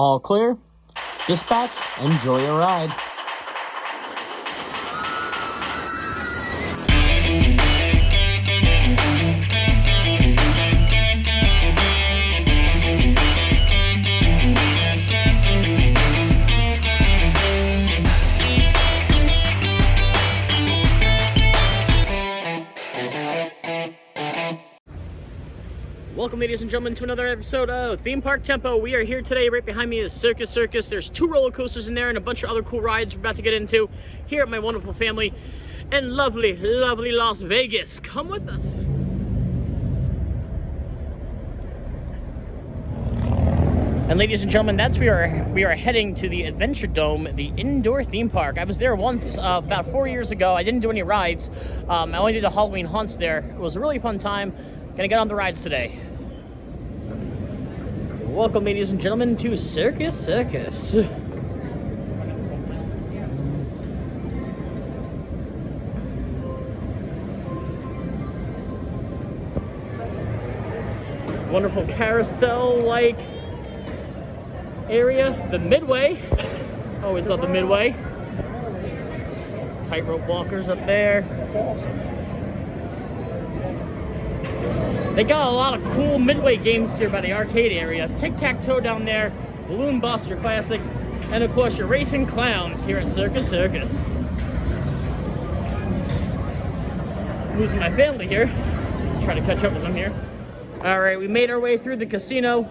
All clear. Dispatch, enjoy your ride. Welcome, ladies and gentlemen, to another episode of Theme Park Tempo. We are here today. Right behind me is Circus Circus. There's 2 roller coasters in there and a bunch of other cool rides we're about to get into here at my wonderful family in lovely, lovely Las Vegas. Come with us. And ladies and gentlemen, that's where we are heading to the Adventure Dome, the indoor theme park. I was there once about 4 years ago. I didn't do any rides. I only did the Halloween haunts there. It was a really fun time. Gonna get on the rides today. Welcome, ladies and gentlemen, to Circus Circus. Wonderful carousel-like area. The Midway. Always love the Midway. Tightrope walkers up there. They got a lot of cool Midway games here by the arcade area. Tic-tac-toe down there, Balloon Buster Classic, and of course your racing clowns here at Circus Circus. Losing my family here. Try to catch up with them here. Alright, we made our way through the casino,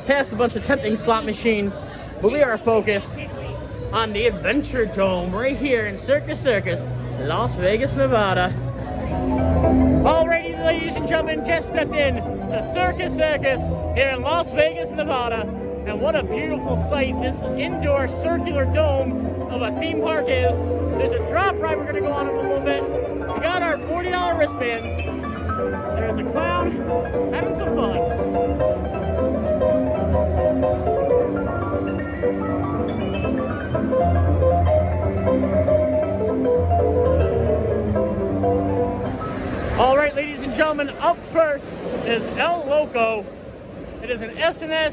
past a bunch of tempting slot machines, but we are focused on the Adventure Dome right here in Circus Circus, Las Vegas, Nevada. Alrighty, ladies and gentlemen, just stepped in to Circus Circus here in Las Vegas, Nevada. And what a beautiful sight this indoor circular dome of a theme park is. There's a drop ride we're going to go on in a little bit. We got our $40 wristbands. There's a clown having some fun. All right, ladies and gentlemen, up first is LOCO. It is an SNS,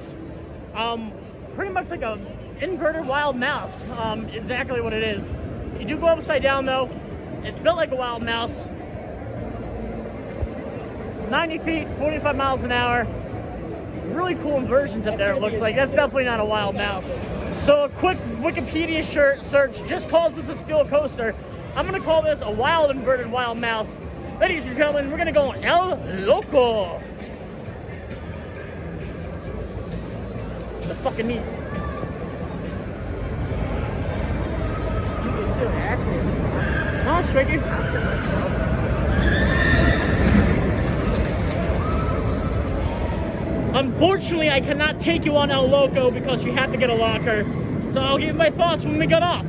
pretty much like a inverted wild mouse, exactly what it is. You do go upside down though. It's built like a wild mouse. 90 feet, 45 miles an hour. Really cool inversions up there, it looks like. That's definitely not a wild mouse. So a quick Wikipedia search just calls this a steel coaster. I'm gonna call this a wild inverted wild mouse. Ladies and gentlemen, we're gonna go on LOCO. The fucking neat. Huh, Swiggy? Unfortunately, I cannot take you on LOCO because you have to get a locker. So I'll give you my thoughts when we get off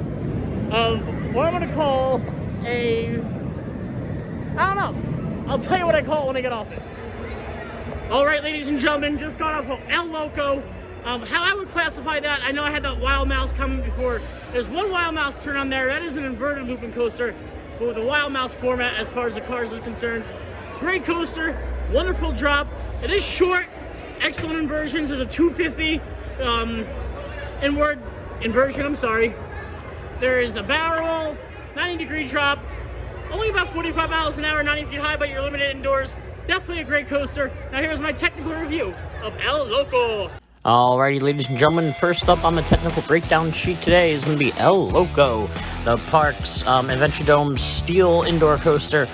of what I'm gonna call a... I don't know. I'll tell you what I call it when I get off it. Alright, ladies and gentlemen, just got off of LOCO. How I would classify that, I know I had that wild mouse coming before. There's one wild mouse turn on there. That is an inverted looping coaster, but with a wild mouse format as far as the cars are concerned. Great coaster, wonderful drop. It is short, excellent inversions. There's a 250 inward inversion, I'm sorry. There is a barrel roll, 90-degree drop. Only about 45 miles an hour, 90 feet high, but you're limited indoors. Definitely a great coaster. Now here's my technical review of LOCO. Alrighty, ladies and gentlemen, first up on the technical breakdown sheet today is going to be LOCO, the park's Adventure Dome steel indoor coaster.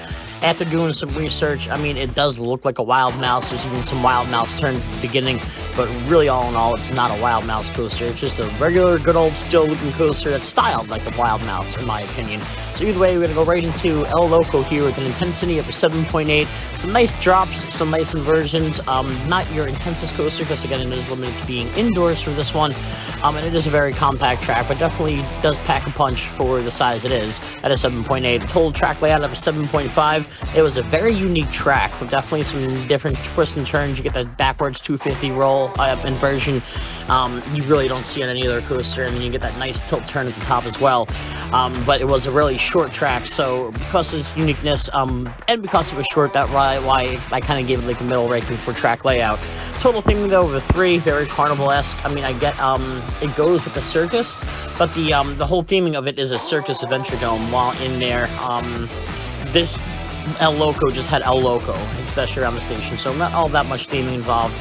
After doing some research, I mean, it does look like a wild mouse. There's even some wild mouse turns at the beginning, but really, all in all, it's not a wild mouse coaster. It's just a regular, good old steel looping coaster that's styled like a wild mouse, in my opinion. So either way, we're going to go right into LOCO here with an intensity of a 7.8. Some nice drops, some nice inversions. Not your intensest coaster, because again, it is limited to being indoors for this one. And it is a very compact track, but definitely does pack a punch for the size it is at a 7.8. The total track layout of a 7.5. It was a very unique track with definitely some different twists and turns. You get that backwards 250 roll inversion. You really don't see on any other coaster, and then you get that nice tilt turn at the top as well. But it was a really short track, so because of its uniqueness, and because it was short, that's why I kind of gave it like a middle ranking for track layout. Total theming though of a 3, very carnival-esque. I mean, I get it goes with the circus, but the whole theming of it is a circus adventure dome. While in there, this El Loco just had El Loco, especially around the station, so not all that much theming involved.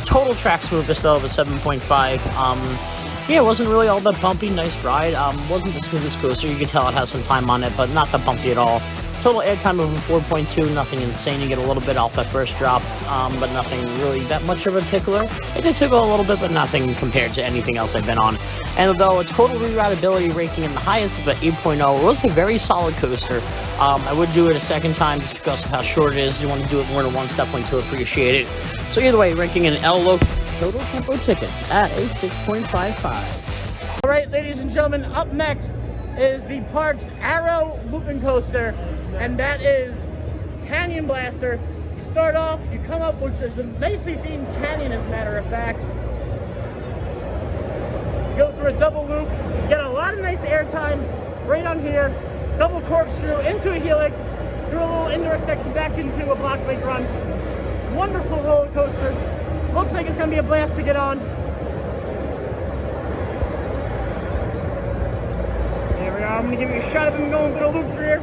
Total track smoothness though of a 7.5. Yeah, it wasn't really all that bumpy. Nice ride. Wasn't the smoothest coaster. You can tell it has some time on it, but not that bumpy at all. Total airtime of a 4.2. Nothing insane. You get a little bit off that first drop, but nothing really that much of a tickler. It did tickle a little bit, but nothing compared to anything else I've been on. And though a total rerideability ranking in the highest of an 8.0, it was a very solid coaster. I would do it a second time just because of how short it is. You want to do it more than once, definitely to appreciate it. So either way, ranking an El Loco total tempo tickets at a 6.55. All right, ladies and gentlemen, up next is the park's Arrow looping coaster, and that is Canyon Blaster. You start off, you come up, which is a nicely themed canyon, as a matter of fact. You go through a double loop, you get a lot of nice airtime right on here, double corkscrew into a helix, through a little indoor section back into a block lake run. Wonderful roller coaster. Looks like it's going to be a blast to get on. There we are. I'm going to give you a shot of him going through the loop here.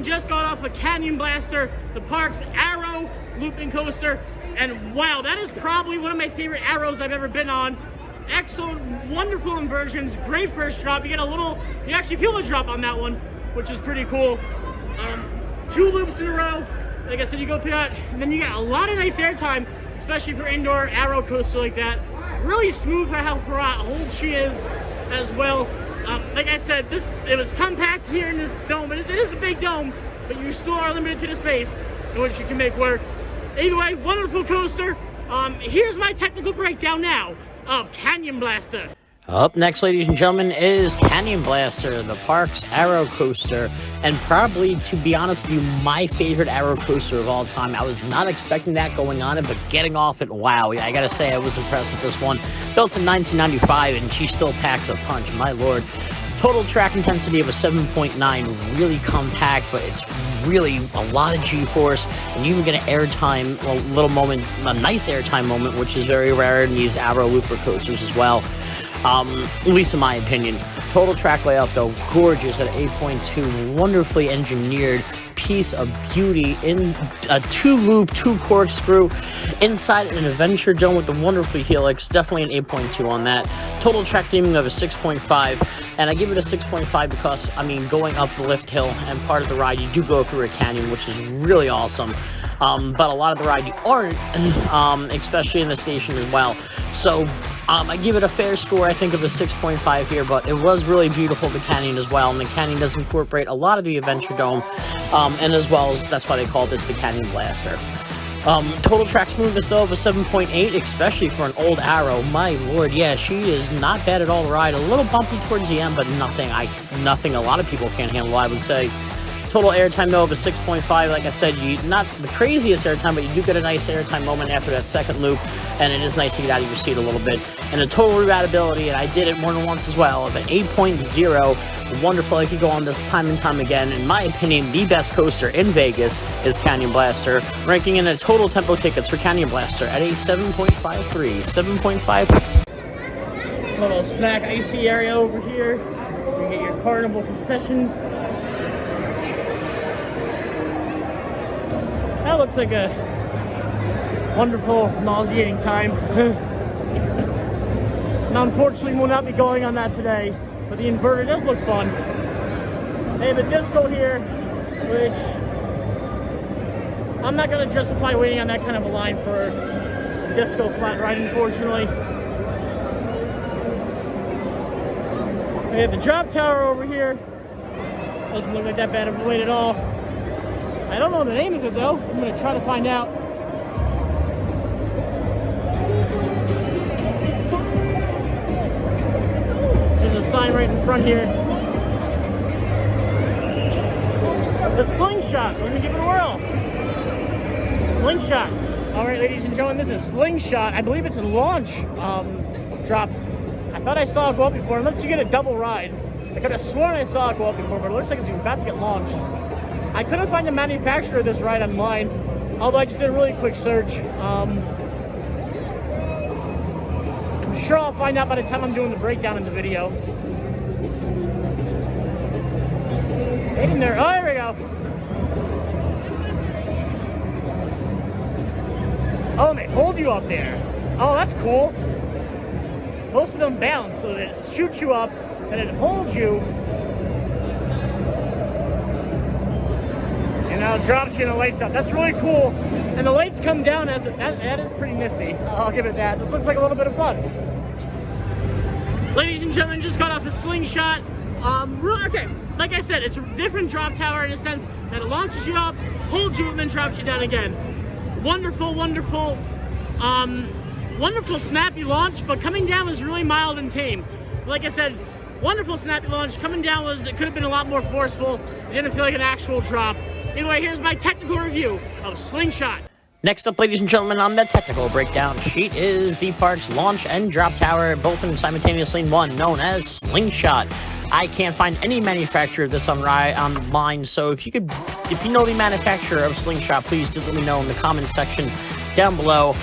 Just got off a Canyon Blaster, the park's Arrow looping coaster, and wow, that is probably one of my favorite Arrows I've ever been on. Excellent, wonderful inversions, great first drop. You actually feel a drop on that one, which is pretty cool. 2 loops in a row. Like I said, you go through that, and then you get a lot of nice airtime, especially for indoor Arrow coaster like that. Really smooth for how old she is as well. Like I said, it was compact here in this dome, but it is a big dome, but you still are limited to the space in which you can make work. Either way, wonderful coaster. Here's my technical breakdown now of Canyon Blaster. Up next, ladies and gentlemen, is Canyon Blaster, the park's Arrow coaster, and probably, to be honest with you, my favorite Arrow coaster of all time. I was not expecting that going on it, but getting off it, wow, I gotta say I was impressed with this one. Built in 1995, and she still packs a punch, my lord. Total track intensity of a 7.9, really compact, but it's really a lot of G-force, and you can get an airtime, a nice airtime moment, which is very rare in these Arrow looper coasters as well. At least in my opinion. Total track layout though, gorgeous at 8.2, wonderfully engineered piece of beauty in a 2-loop, 2 corkscrew inside an adventure dome with the wonderful helix. Definitely an 8.2 on that. Total track theming of a 6.5, and I give it a 6.5 because, I mean, going up the lift hill and part of the ride, you do go through a canyon, which is really awesome. But a lot of the ride you aren't, especially in the station as well. So I give it a fair score, I think, of a 6.5 here, but it was really beautiful, the canyon as well, and the canyon does incorporate a lot of the adventure dome, and as well as, that's why they call this the Canyon Blaster. Total track smoothness though of a 7.8, especially for an old Arrow. My lord, yeah, she is not bad at all to ride. A little bumpy towards the end, but nothing a lot of people can't handle, I would say. Total airtime though of a 6.5. Like I said, not the craziest airtime, but you do get a nice airtime moment after that second loop, and it is nice to get out of your seat a little bit. And a total rerideability, and I did it more than once as well, of an 8.0. Wonderful. I could go on this time and time again. In my opinion, the best coaster in Vegas is Canyon Blaster, ranking in a total tempo tickets for Canyon Blaster at a 7.53. 7.5. Little snack icy area over here. You get your carnival concessions. That looks like a wonderful, nauseating time. Now, unfortunately, we'll not be going on that today, but the inverter does look fun. They have a disco here, which I'm not going to justify waiting on that kind of a line for a disco flat ride, unfortunately. They have the drop tower over here. Doesn't look like that bad of a wait at all. I don't know the name of it though. I'm going to try to find out. sign right in front here. The Slingshot. We're gonna give it a whirl. Slingshot. All right, ladies and gentlemen, this is Slingshot. I believe it's a launch drop. I thought I saw it go up before. Unless you get a double ride. I could have sworn I saw it go up before, but it looks like it's about to get launched. I couldn't find the manufacturer of this ride online, although I just did a really quick search. I'm sure I'll find out by the time I'm doing the breakdown in the video. Get in there. Oh, there we go. Oh, and they hold you up there. Oh, that's cool. Most of them bounce, so that it shoots you up and it holds you. And now it drops you and the lights up. That's really cool. And the lights come down as that is pretty nifty. I'll give it that. This looks like a little bit of fun. Ladies and gentlemen, just got off a Slingshot. Okay, like I said, it's a different drop tower in a sense that it launches you up, holds you, and then drops you down again. Wonderful, wonderful, wonderful snappy launch, but coming down was really mild and tame. Like I said, wonderful snappy launch. Coming down it could have been a lot more forceful. It didn't feel like an actual drop. Anyway, here's my technical review of Slingshot. Next up, ladies and gentlemen, on the technical breakdown sheet is the park's launch and drop tower, both in simultaneously in one, known as Slingshot. I can't find any manufacturer of this online, so if you know the manufacturer of Slingshot, please do let me know in the comments section down below.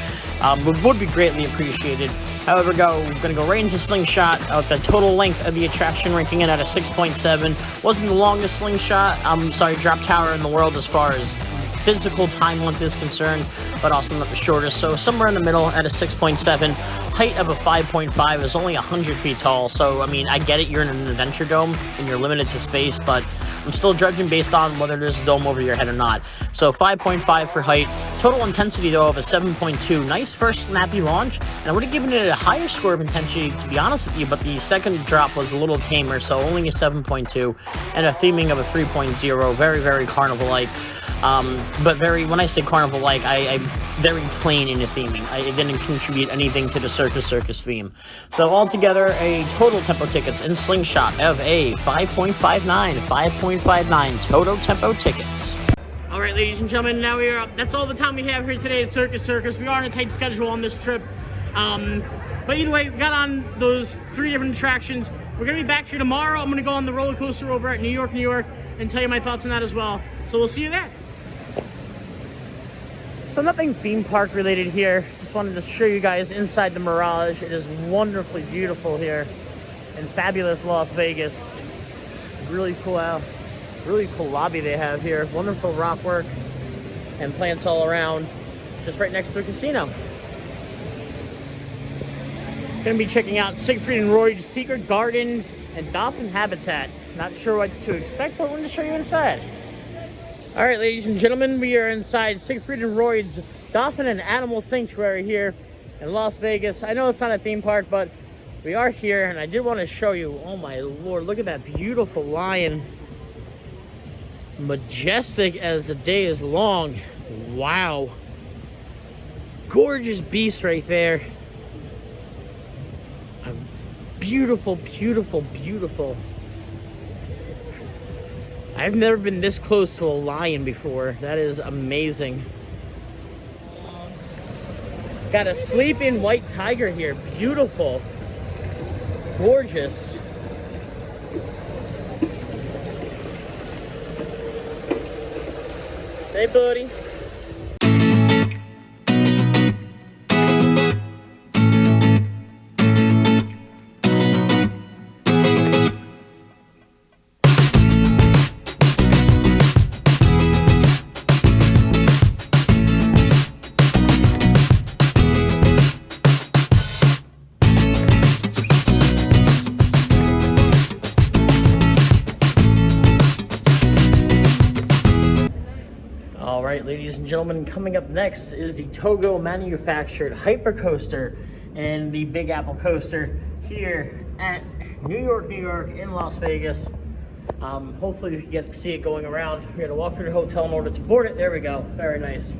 Would be greatly appreciated. However, we're going to go right into Slingshot. The total length of the attraction ranking it at a 6.7. Wasn't the longest drop tower in the world as far as physical time length is concerned, but also not the shortest, so somewhere in the middle at a 6.7. Height of a 5.5 is only 100 feet tall, so I mean, I get it, you're in an adventure dome and you're limited to space, but I'm still judging based on whether there's a dome over your head or not. So 5.5 for height. Total intensity though of a 7.2. Nice first snappy launch, and I would have given it a higher score of intensity, to be honest with you, but the second drop was a little tamer, so only a 7.2, and a theming of a 3.0. Very, very carnival-like. But when I say carnival-like, I'm very plain in the theming. It didn't contribute anything to the Circus Circus theme. So altogether, a total tempo tickets in Slingshot of a 5.59 total tempo tickets. All right, ladies and gentlemen, now we are up. That's all the time we have here today at Circus Circus. We are on a tight schedule on this trip. But either way, we got on those 3 different attractions. We're going to be back here tomorrow. I'm going to go on the roller coaster over at New York, and tell you my thoughts on that as well. So we'll see you there. So nothing theme park related here. Just wanted to show you guys inside the Mirage. It is wonderfully beautiful here in fabulous Las Vegas. Really cool lobby they have here. Wonderful rock work and plants all around. Just right next to a casino. Gonna be checking out Siegfried and Roy's Secret Gardens and Dolphin Habitat. Not sure what to expect, but I'm going to show you inside. All right, ladies and gentlemen, we are inside Siegfried and Roy's Dolphin and Animal Sanctuary here in Las Vegas. I know it's not a theme park, but we are here, and I did want to show you. Oh my Lord, look at that beautiful lion. Majestic as the day is long. Wow. Gorgeous beast right there. A beautiful, beautiful, beautiful. I've never been this close to a lion before. That is amazing. Got a sleeping white tiger here. Beautiful. Gorgeous. Hey, buddy. Ladies and gentlemen, coming up next is the Togo manufactured hypercoaster and the Big Apple coaster here at New York, in Las Vegas. Hopefully we can get to see it going around. We had to walk through the hotel in order to board it. There we go. Very nice.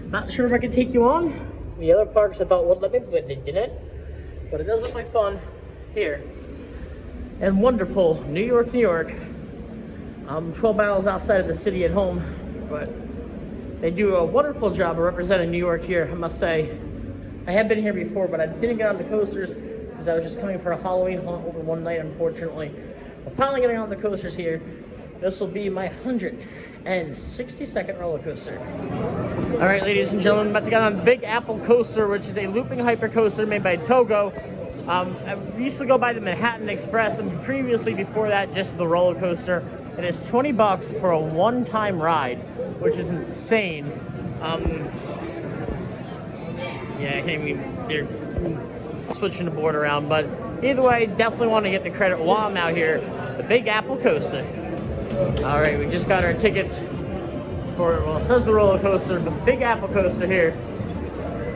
Not sure if I can take you on. The other parks I thought would let me, but they didn't. But it does look like fun here and wonderful New York, New York. 12 miles outside of the city at home, but they do a wonderful job of representing New York here, I must say. I have been here before, but I didn't get on the coasters because I was just coming for a Halloween haunt over one night, unfortunately. But finally getting on the coasters here. This will be my 162nd roller coaster. All right, ladies and gentlemen, I'm about to get on the Big Apple Coaster, which is a looping hyper coaster made by Togo. I used to go by the Manhattan Express, and previously before that, just the roller coaster. It is $20 for a one-time ride, which is insane. Yeah, I can't even, they're switching the board around, but either way, definitely want to get the credit while I'm out here. The Big Apple Coaster. All right, we just got our tickets for, well, it says the roller coaster, but the Big Apple Coaster here,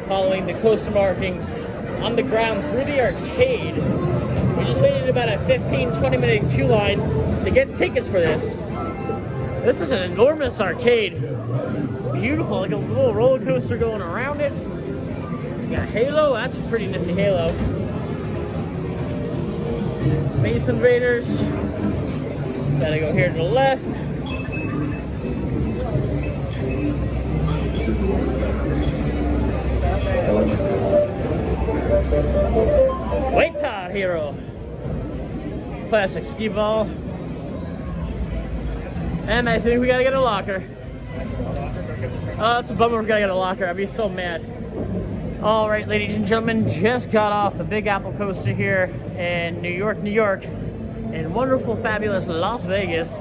following the coaster markings on the ground through the arcade. We just waited about a 15-20 minute queue line to get tickets for this. This is an enormous arcade. Beautiful, like a little roller coaster going around it. Got Halo, that's a pretty nifty Halo. Space Invaders. Gotta go here to the left. Wait, Hero. Classic skee ball. And I think we gotta get a locker. Oh, that's a bummer, we gotta get a locker. I'd be so mad. All right, ladies and gentlemen, just got off the Big Apple Coaster here in New York, New York, in wonderful, fabulous Las Vegas.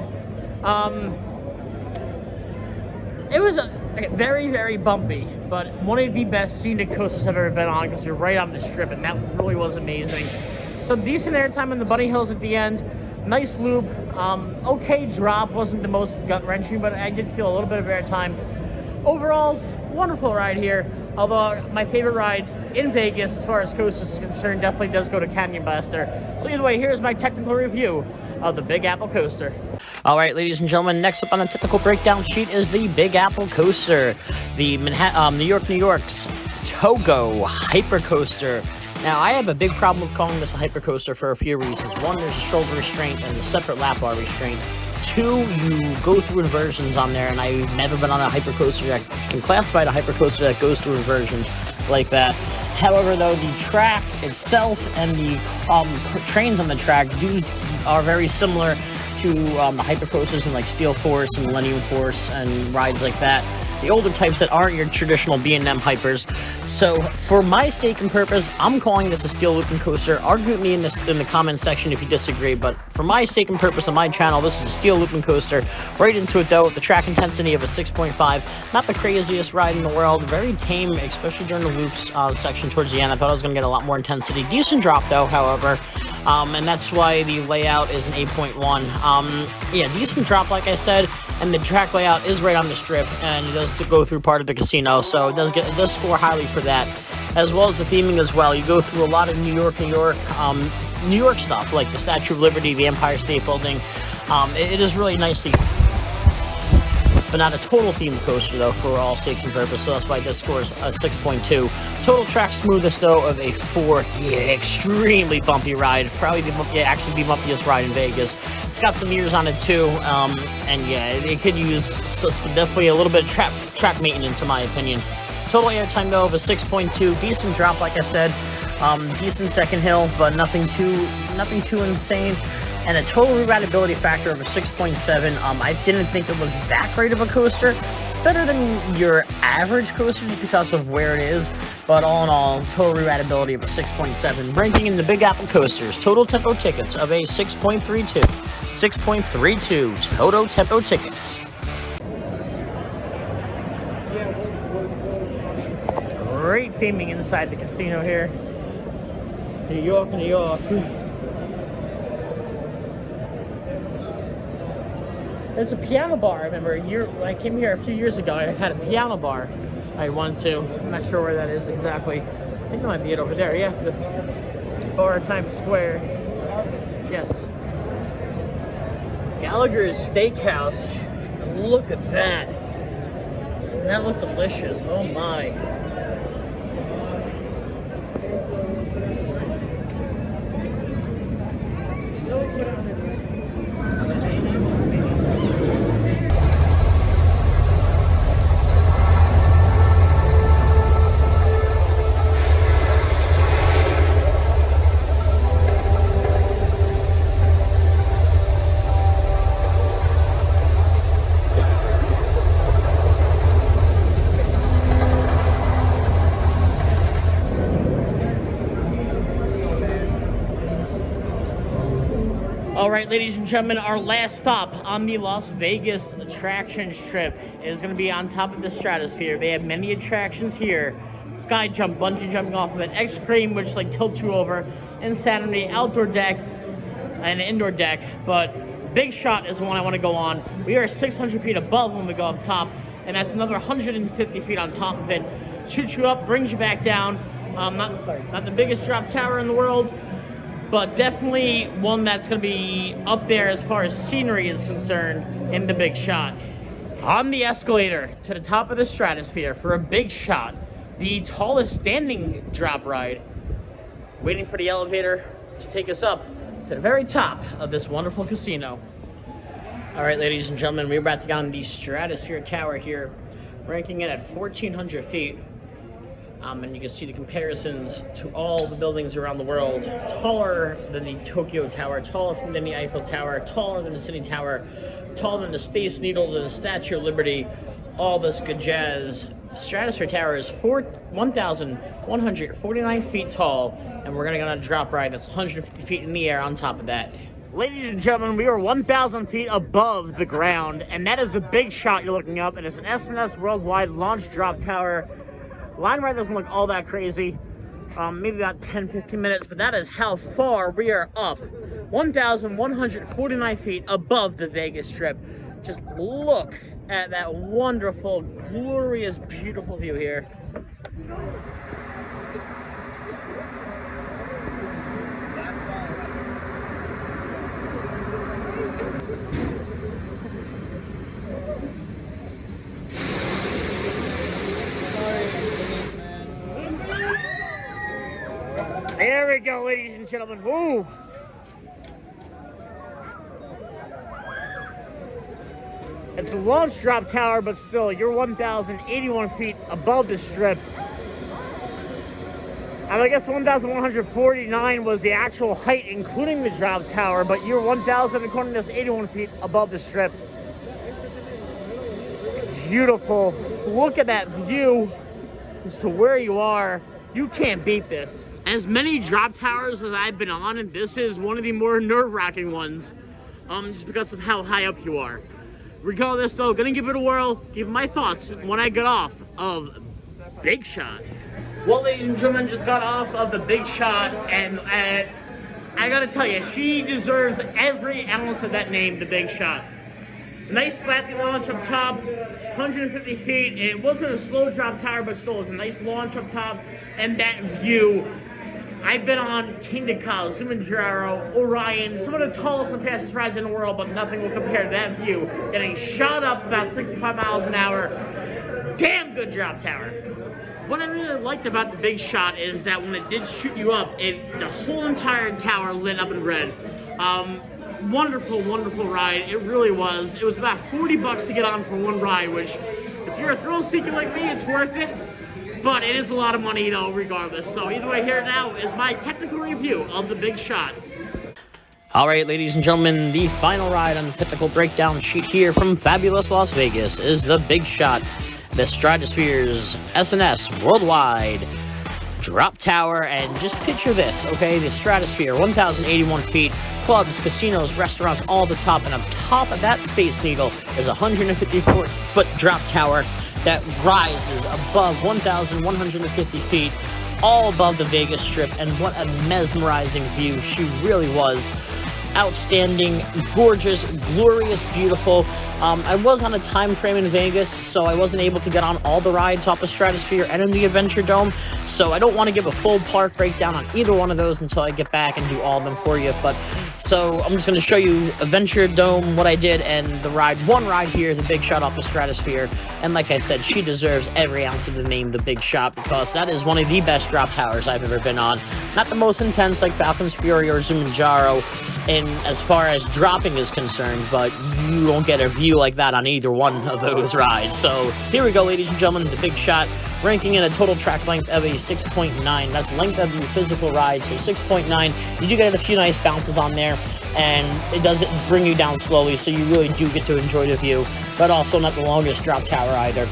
It was very, very bumpy, but one of the best scenic coasters I've ever been on because you're right on the strip, and that really was amazing. Some decent airtime in the bunny hills at the end. Nice loop. Okay drop, wasn't the most gut-wrenching, but I did feel a little bit of airtime. Overall, wonderful ride here. Although my favorite ride in Vegas, as far as coasters is concerned, definitely does go to Canyon Buster. So either way, here's my technical review of the Big Apple Coaster. All right, ladies and gentlemen, next up on the technical breakdown sheet is the Big Apple Coaster, the New York, New York's Togo Hyper Coaster. Now, I have a big problem with calling this a hyper coaster for a few reasons. One, there's a shoulder restraint and a separate lap bar restraint. Two, you go through inversions on there, and I've never been on a hyper coaster that can classify a hyper coaster that goes through inversions like that. However, though, the track itself and the trains on the track are very similar to the hyper coasters in like Steel Force and Millennium Force and rides like that. The older types that aren't your traditional B&M hypers. So for my sake and purpose, I'm calling this a steel looping coaster. Argue with me in the comments section if you disagree, but for my sake and purpose on my channel, this is a steel looping coaster. Right into it though, with the track intensity of a 6.5. Not the craziest ride in the world, very tame, especially during the loops section towards the end. I thought I was going to get a lot more intensity. Decent drop though, however, and that's why the layout is an 8.1. Yeah, decent drop like I said, and the track layout is right on the strip, and it does go through part of the casino, so it does score highly for that, as well as the theming as well. You go through a lot of New York stuff, like the Statue of Liberty, the Empire State Building. It is really nicely, but not a total themed coaster though, for all sakes and purposes, so that's why this scores a 6.2. Total track smoothest though of a 4. Yeah, extremely bumpy ride. Probably actually the bumpiest ride in Vegas. It's got some mirrors on it too, and yeah, it could use definitely a little bit of track maintenance in my opinion. Total airtime though of a 6.2. Decent drop, like I said. Decent second hill, but nothing too insane. And a total rewritability factor of a 6.7. I didn't think it was that great of a coaster. It's better than your average coaster just because of where it is, but all in all, total rewritability of a 6.7. Ranking in the Big Apple Coasters, total tempo tickets of a 6.32. 6.32 total tempo tickets. Great theming inside the casino here. New York, New York. There's a piano bar. I remember when I came here a few years ago, I had a piano bar I went to. I'm not sure where that is exactly. I think it might be it over there. Yeah, the bar at Times Square. Yes. Gallagher's Steakhouse. Look at that. Doesn't that look delicious? Oh my. All right, ladies and gentlemen, our last stop on the Las Vegas attractions trip is going to be on top of the Stratosphere. They have many attractions here. Sky jump, bungee jumping off of it, X-Cream, which like tilts you over, Insanity, outdoor deck, and indoor deck. But Big Shot is the one I want to go on. We are 600 feet above when we go up top, and that's another 150 feet on top of it. Shoots you up, brings you back down. Not the biggest drop tower in the world, but definitely one that's going to be up there as far as scenery is concerned in the Big Shot. On the escalator to the top of the Stratosphere for a Big Shot, the tallest standing drop ride, waiting for the elevator to take us up to the very top of this wonderful casino. All right, ladies and gentlemen, we're about to get on the Stratosphere Tower here, ranking it at 1,400 feet. And you can see the comparisons to all the buildings around the world. Taller than the Tokyo Tower, taller than the Eiffel Tower, taller than the Sydney Tower, taller than the Space Needle, than the Statue of Liberty, all this good jazz. The Stratosphere Tower is 1,149 feet tall, and we're gonna go on a drop ride that's 150 feet in the air on top of that. Ladies and gentlemen, we are 1,000 feet above the ground, and that is the Big Shot you're looking up, and it's an S&S Worldwide launch drop tower. Line ride doesn't look all that crazy, maybe about 10-15 minutes, but that is how far we are up. 1,149 feet above the Vegas Strip. Just look at that wonderful, glorious, beautiful view here. There we go, ladies and gentlemen. Woo! It's a launch drop tower, but still, you're 1,081 feet above the Strip. And I guess 1,149 was the actual height, including the drop tower, but you're 1,081 feet above the Strip. Beautiful. Look at that view as to where you are. You can't beat this. As many drop towers as I've been on, and this is one of the more nerve-wracking ones, just because of how high up you are. Regardless, though, gonna give it a whirl, give my thoughts when I get off of Big Shot. Well, ladies and gentlemen, just got off of the Big Shot, and I gotta tell you, she deserves every ounce of that name, the Big Shot. Nice flat launch up top, 150 feet. It wasn't a slow drop tower, but still, it was a nice launch up top, and that view. I've been on King to Kyle, Kilimanjaro, Orion, some of the tallest and fastest rides in the world, but nothing will compare to that view. Getting shot up about 65 miles an hour. Damn good drop tower. What I really liked about the Big Shot is that when it did shoot you up, the whole entire tower lit up in red. Wonderful, wonderful ride. It really was. It was about 40 bucks to get on for one ride, which, if you're a thrill seeker like me, it's worth it. But it is a lot of money, though, regardless. So either way, here now is my technical review of the Big Shot. All right, ladies and gentlemen, the final ride on the technical breakdown sheet here from fabulous Las Vegas is the Big Shot, the Stratosphere's S&S Worldwide drop tower. And just picture this, okay? The Stratosphere, 1,081 feet, clubs, casinos, restaurants, all the top. And on top of that Space Needle is a 154-foot drop tower that rises above 1,150 feet, all above the Vegas Strip. And what a mesmerizing view she really was. Outstanding, gorgeous, glorious, beautiful. I was on a time frame in Vegas, so I wasn't able to get on all the rides off the Stratosphere and in the Adventure Dome, so I don't want to give a full park breakdown on either one of those until I get back and do all of them for you. But so I'm just going to show you Adventure Dome, what I did, and the one ride here, the Big Shot off the Stratosphere. And like I said, she deserves every ounce of the name, the Big Shot, because that is one of the best drop towers I've ever been on. Not the most intense like Falcon's Fury or Kilimanjaro in as far as dropping is concerned, but you don't get a view like that on either one of those rides. So here we go, ladies and gentlemen, the Big Shot, ranking in a total track length of a 6.9. That's length of the physical ride, so 6.9. You do get a few nice bounces on there, and it doesn't bring you down slowly, so you really do get to enjoy the view, but also not the longest drop tower either.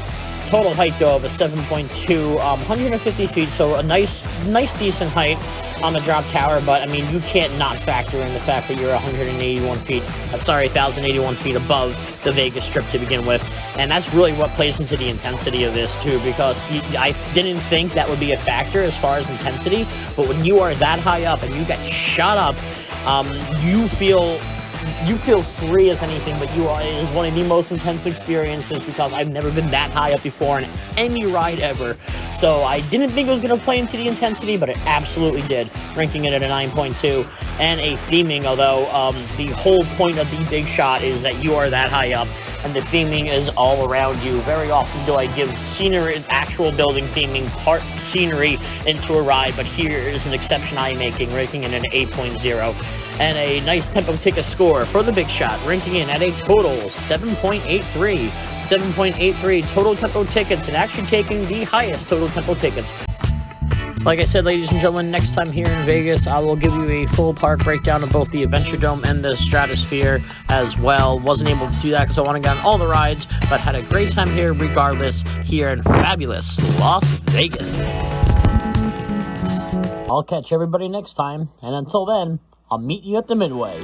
total height though of a 7.2, 150 feet, so a nice decent height on the drop tower. But I mean, you can't not factor in the fact that you're 1,081 feet above the Vegas Strip to begin with, and that's really what plays into the intensity of this too, because I didn't think that would be a factor as far as intensity, but when you are that high up and you get shot up, you feel free as anything, but it is one of the most intense experiences, because I've never been that high up before in any ride ever. So I didn't think it was going to play into the intensity, but it absolutely did, ranking it at a 9.2 and a theming, although the whole point of the big shot is that you are that high up, and the theming is all around you. Very often do I give scenery, actual building theming, part scenery into a ride, but here is an exception I'm making, ranking it an 8.0. And a nice tempo ticket score for the big shot, ranking in at a total 7.83. 7.83 total tempo tickets, and actually taking the highest total tempo tickets. Like I said, ladies and gentlemen, next time here in Vegas, I will give you a full park breakdown of both the Adventure Dome and the Stratosphere as well. Wasn't able to do that because I want to get on all the rides, but had a great time here regardless, here in fabulous Las Vegas. I'll catch everybody next time, and until then, I'll meet you at the Midway.